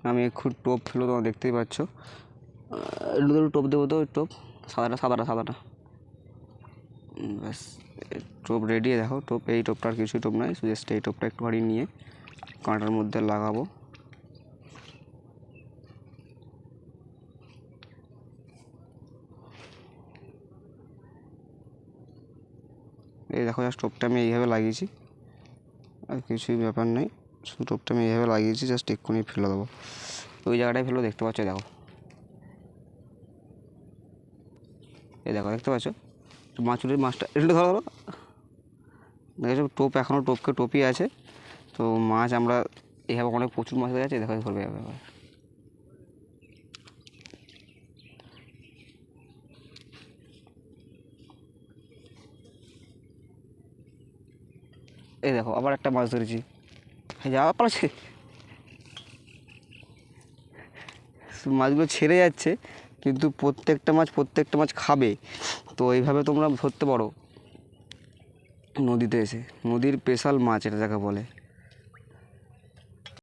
আমি একটু টোপ ফেলো, তোমরা দেখতেই পাচ্ছ। একটু টোপ দেবো তো, টোপ সাদাটা ব্যাস। টোপ রেডি। দেখো টোপ, এই টোপটা আর কিছুই টোপ নয়, জাস্ট এই টোপটা একটু বাড়ি নিয়ে কাঁটার মধ্যে লাগাবো। এই দেখো জাস্ট টোপটা আমি এইভাবে লাগিয়েছি, আর কিছুই ব্যাপার নেই, শুধু টোপটা আমি এইভাবে লাগিয়েছি, জাস্ট এক্ষুনি ফেলে দেবো। ওই জায়গাটায় ফেলো, দেখতে পাচ্ছ। দেখো এই দেখো, দেখতে পাচ্ছ মাছটা একটু ধরো দেখেছো, টোপ এখনও টোপই আছে। তো মাছ আমরা এইভাবে অনেক প্রচুর মাছ হয়ে গেছে, দেখো ধরবে এভাবে। এই দেখো আবার একটা মাছ ধরেছি, যাওয়া পারছে, মাছগুলো ছেড়ে যাচ্ছে, কিন্তু প্রত্যেকটা মাছ খাবে। তো এইভাবে তোমরা ধরতে পারো নদীতে এসে, নদীর স্পেশাল মাছ এটা যাকে বলে।